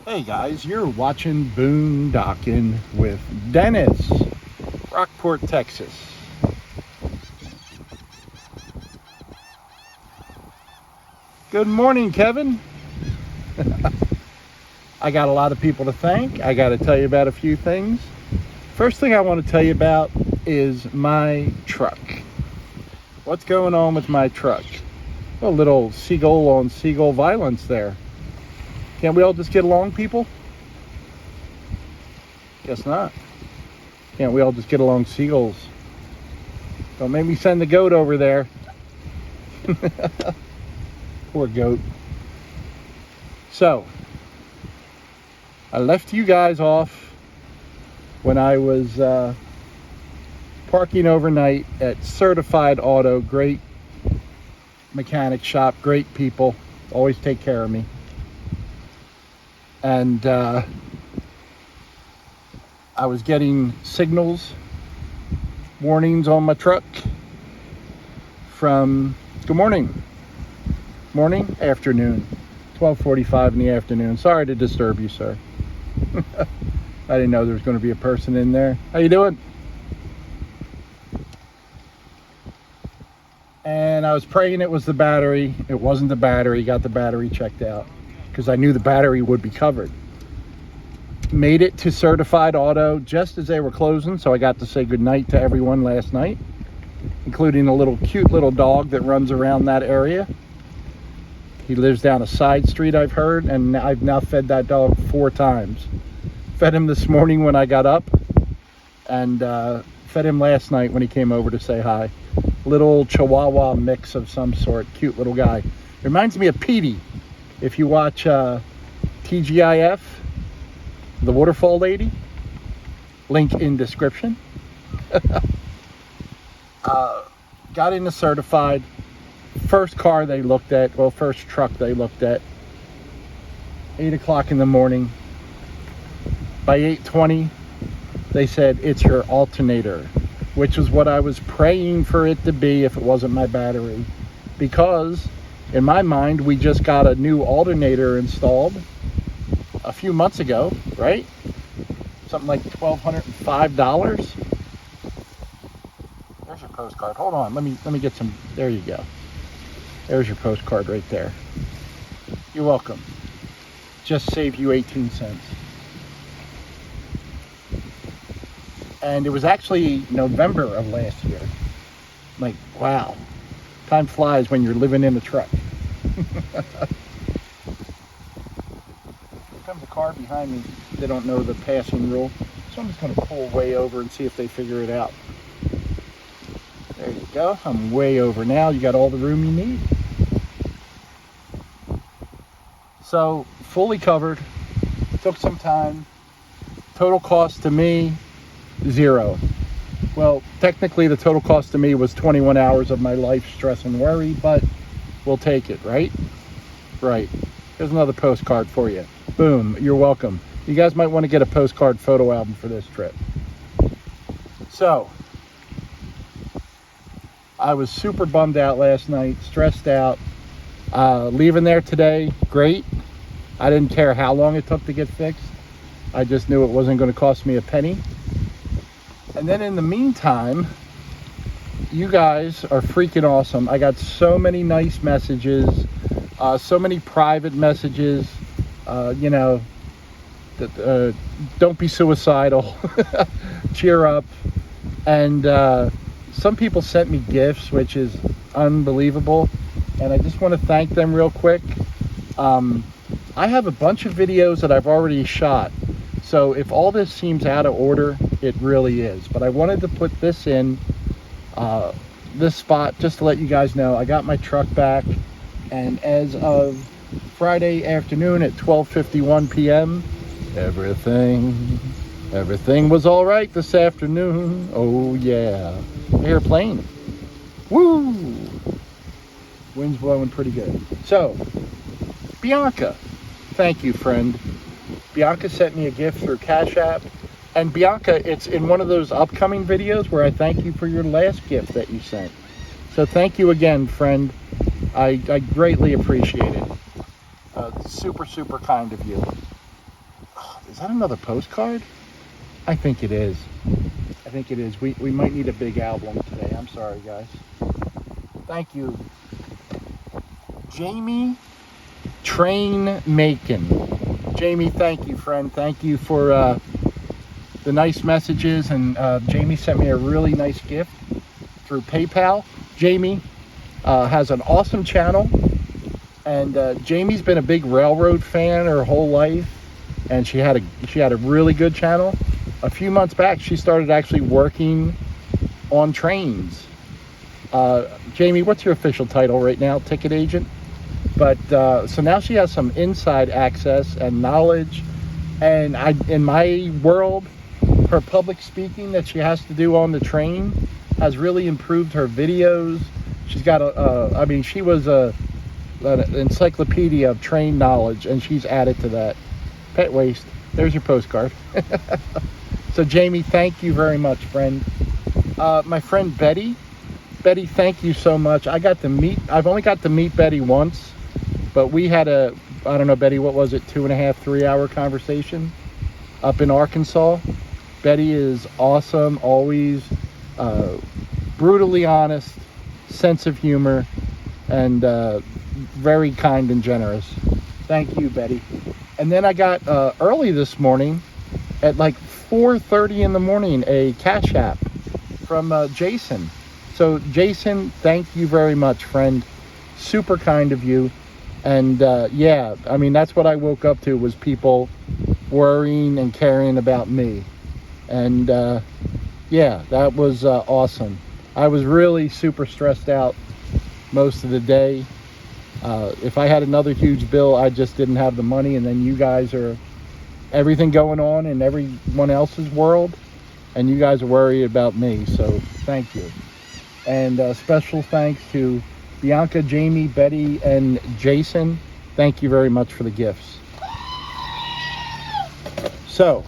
Hey guys, you're watching Boondocking with Dennis, Rockport, Texas. Good morning, Kevin. I got a lot of people to thank. I got to tell you about a few things. First thing I want to tell you about is my truck. What's going on with my truck? A little seagull on seagull violence there. Can't we all just get along, people? Guess not. Can't we all just get along, seagulls? Don't make me send the goat over there. Poor goat. So, I left you guys off when I was parking overnight at Certified Auto. Great mechanic shop, great people, always take care of me. And I was getting signals, warnings on my truck from, good morning, afternoon, 12:45 in the afternoon. Sorry to disturb you, sir. I didn't know there was going to be a person in there. How you doing? And I was praying it was the battery. It wasn't the battery. Got the battery checked out because I knew the battery would be covered. Made it to Certified Auto just as they were closing, so I got to say goodnight to everyone last night, including a cute little dog that runs around that area. He lives down a side street, I've heard, and I've now fed that dog 4 times. Fed him this morning when I got up, and fed him last night when he came over to say hi. Little Chihuahua mix of some sort, cute little guy. Reminds me of Petey. If you watch TGIF, the waterfall lady, link in description. Got into Certified. First car they looked at, well, first truck they looked at, 8 o'clock in the morning. By 8:20, they said, it's your alternator, which is what I was praying for it to be if it wasn't my battery. Because in my mind, we just got a new alternator installed a few months ago, right? Something like $1,205. There's your postcard. Hold on, let me get some. There you go. There's your postcard right there. You're welcome. Just saved you 18 cents. And it was actually November of last year. Like, wow. Time flies when you're living in a truck. Here comes a car behind me. They don't know the passing rule. So I'm just going to pull way over and see if they figure it out. There you go. I'm way over now. You got all the room you need. So, fully covered. Took some time. Total cost to me, $0. Well, technically the total cost to me was 21 hours of my life, stress and worry, but we'll take it, right? Right. Here's another postcard for you. Boom, you're welcome. You guys might want to get a postcard photo album for this trip. So, I was super bummed out last night, stressed out. Leaving there today, great. I didn't care how long it took to get fixed. I just knew it wasn't going to cost me a penny. And then in the meantime, you guys are freaking awesome. I got so many nice messages, so many private messages, don't be suicidal, cheer up. And some people sent me gifts, which is unbelievable. And I just want to thank them real quick. I have a bunch of videos that I've already shot. So if all this seems out of order, it really is. But I wanted to put this in this spot just to let you guys know I got my truck back. And as of Friday afternoon at 12:51 p.m., everything was all right this afternoon. Oh yeah, airplane. Woo! Wind's blowing pretty good. So, Bianca, thank you, friend. Bianca sent me a gift through Cash App. And Bianca, it's in one of those upcoming videos where I thank you for your last gift that you sent. So thank you again, friend. I greatly appreciate it. Super, super kind of you. Is that another postcard? I think it is. I think it is. We might need a big album today. I'm sorry, guys. Thank you. Jamie Train Makin. Jamie, thank you, friend. Thank you for the nice messages. And Jamie sent me a really nice gift through PayPal. Jamie has an awesome channel. And Jamie's been a big railroad fan her whole life. And she had a really good channel. A few months back, she started actually working on trains. Jamie, what's your official title right now? Ticket agent? But so now she has some inside access and knowledge. And in my world, her public speaking that she has to do on the train has really improved her videos. She's got I mean, she was an encyclopedia of train knowledge, and she's added to that. Pet waste. There's your postcard. So Jamie, thank you very much, friend. My friend Betty, thank you so much. I've only got to meet Betty once, but we had I don't know, Betty, what was it, 2.5, 3 hour conversation up in Arkansas. Betty is awesome, always brutally honest, sense of humor, and very kind and generous. Thank you, Betty. And then I got early this morning at like 4:30 in the morning, a Cash App from Jason. So Jason, thank you very much, friend. Super kind of you. And yeah, I mean, that's what I woke up to, was people worrying and caring about me. And yeah, that was awesome. I was really super stressed out most of the day. If I had another huge bill, I just didn't have the money. And then you guys are everything going on in everyone else's world, and you guys are worried about me. So thank you. And special thanks to Bianca, Jamie, Betty, and Jason. Thank you very much for the gifts. So,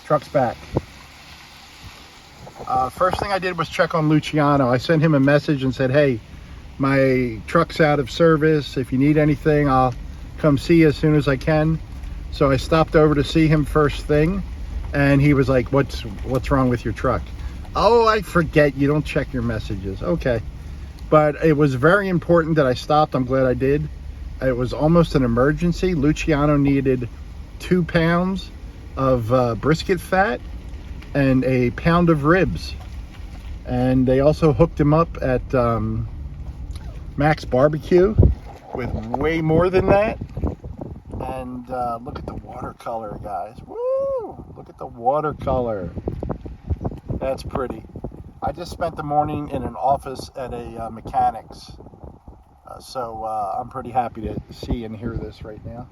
truck's back. First thing I did was check on Luciano. I sent him a message and said, hey, my truck's out of service. If you need anything, I'll come see you as soon as I can. So I stopped over to see him first thing, and he was like, what's wrong with your truck? Oh, I forget, you don't check your messages. Okay. But it was very important that I stopped. I'm glad I did. It was almost an emergency. Luciano needed 2 pounds of brisket fat and a pound of ribs. And they also hooked him up at Max Barbecue with way more than that. And look at the watercolor, guys. Woo! Look at the watercolor. That's pretty. I just spent the morning in an office at a mechanics. So I'm pretty happy to see and hear this right now.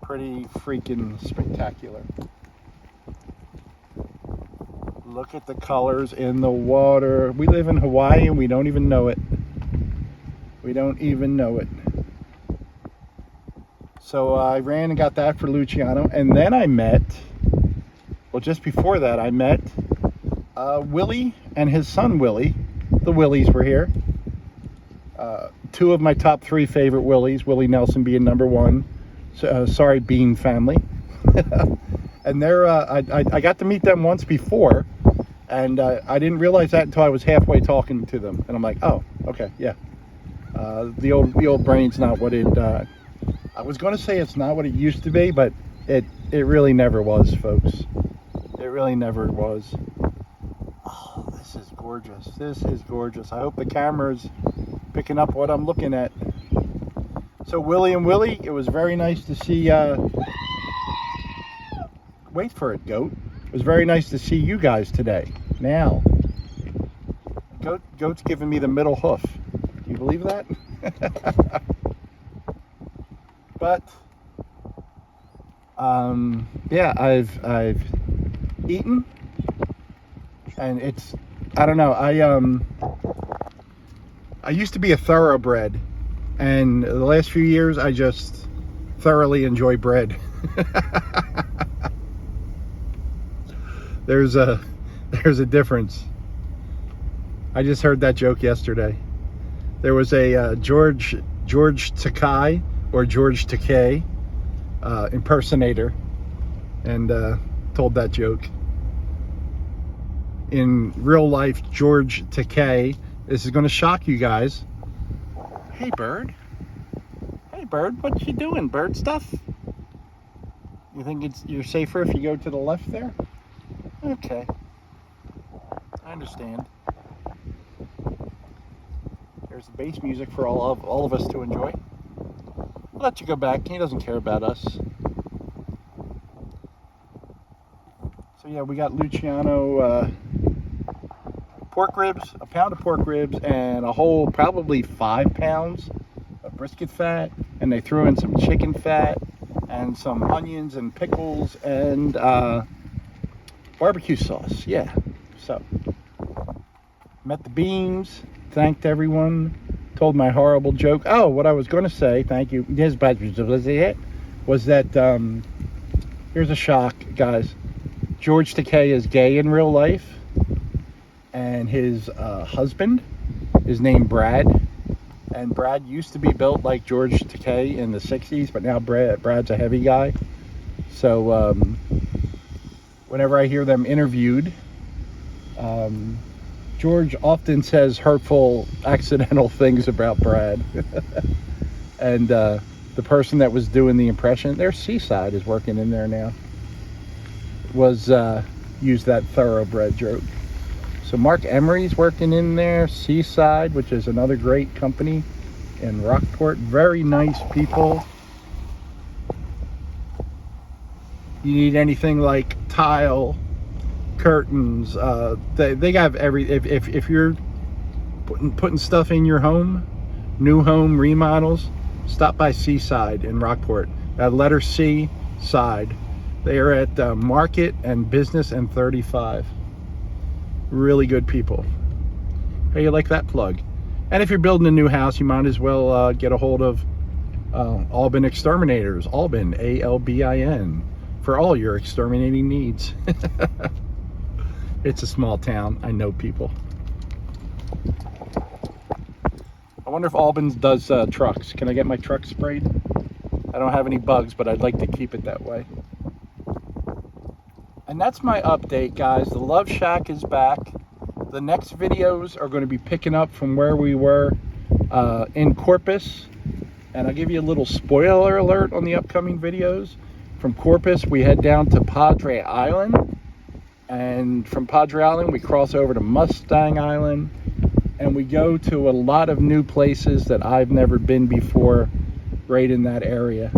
Pretty freaking spectacular. Look at the colors in the water. We live in Hawaii and we don't even know it. We don't even know it. So I ran and got that for Luciano. And then I met, well, just before that, I met Willie and his son Willie. The Willies were here. 2 of my top 3 favorite Willies, Willie Nelson being number 1. Sorry, Bean family. And they're, I got to meet them once before, and I didn't realize that until I was halfway talking to them. And I'm like, oh, okay, yeah. The old brain's not what it, I was going to say it's not what it used to be, but it really never was, folks. It really never was. Oh, this is gorgeous. This is gorgeous. I hope the camera's picking up what I'm looking at. So Willie and Willie, it was very nice to see, wait for it, goat. It was very nice to see you guys today. Now, goat's giving me the middle hoof. Do you believe that? But, yeah, I've eaten, and it's, I don't know, I used to be a thoroughbred, and the last few years I just thoroughly enjoy bread. There's a difference. I just heard that joke yesterday. There was a George Takei or George Takei impersonator, and told that joke. In real life, George Takei, this is going to shock you guys. Hey, bird. Hey, bird, what you doing, bird stuff? You think you're safer if you go to the left there? Okay. I understand. There's the bass music for all of us to enjoy. I'll let you go back. He doesn't care about us. So yeah, we got Luciano pork ribs, a pound of pork ribs, and a whole probably 5 pounds of brisket fat, and they threw in some chicken fat and some onions and pickles and barbecue sauce. Yeah. So met the beams, thanked everyone, told my horrible joke. Oh, what I was going to say, thank you, was that here's a shock, guys. George Takei is gay in real life, and his husband is named Brad, and Brad used to be built like George Takei in the 60s, but now Brad's a heavy guy. So whenever I hear them interviewed, George often says hurtful, accidental things about Brad. And the person that was doing the impression, their Seaside is working in there now, was used that thoroughbred joke. So Mark Emery's working in there, Seaside, which is another great company in Rockport. Very nice people. You need anything like tile, curtains, they have every, if you're putting stuff in your home, new home remodels, stop by Seaside in Rockport. That letter C, side. They are at Market and Business and 35. Really good people. How you like that plug? And if you're building a new house, you might as well get a hold of Albin Exterminators, Albin, ALBIN, for all your exterminating needs. It's a small town. I know people. I wonder if Albin's does trucks. Can I get my truck sprayed? I don't have any bugs, but I'd like to keep it that way. And that's my update, guys. The Love Shack is back. The next videos are going to be picking up from where we were in Corpus. And I'll give you a little spoiler alert on the upcoming videos. From Corpus, we head down to Padre Island. And from Padre Island, we cross over to Mustang Island. And we go to a lot of new places that I've never been before, right in that area.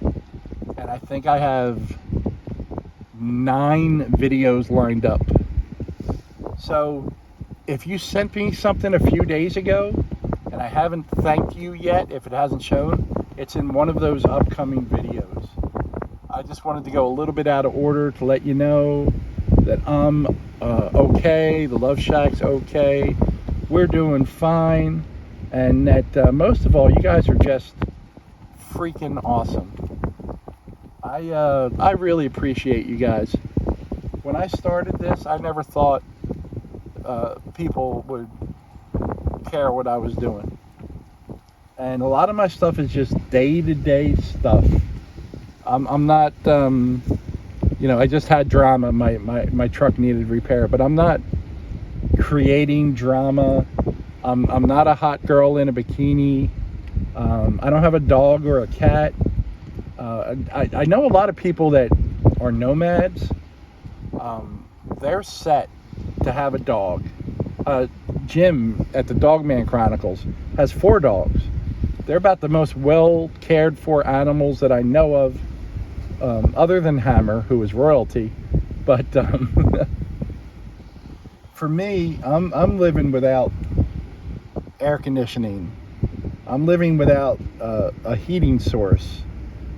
And I think I have 9 videos lined up. So if you sent me something a few days ago and I haven't thanked you yet, if it hasn't shown, it's in one of those upcoming videos. I just wanted to go a little bit out of order to let you know that I'm okay, the Love Shack's okay, we're doing fine, and that most of all, you guys are just freaking awesome. I really appreciate you guys. When I started this, I never thought people would care what I was doing. And a lot of my stuff is just day-to-day stuff. I'm not, you know, I just had drama. My truck needed repair, but I'm not creating drama. I'm not a hot girl in a bikini. I don't have a dog or a cat. I know a lot of people that are nomads. They're set to have a dog. Jim at the Dogman Chronicles has 4 dogs. They're about the most well cared for animals that I know of, other than Hammer, who is royalty. But for me, I'm living without air conditioning. I'm living without a heating source.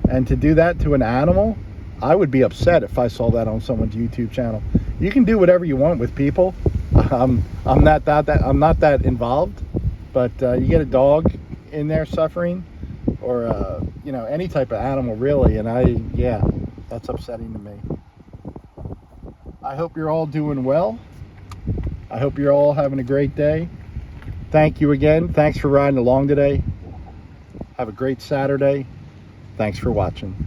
And to do that to an animal, I would be upset if I saw that on someone's YouTube channel. You can do whatever you want with people. I'm not that involved, but you get a dog in there suffering, or you know, any type of animal really, and yeah, that's upsetting to me. I hope you're all doing well. I hope you're all having a great day. Thank you again. Thanks for riding along today. Have a great Saturday. Thanks for watching.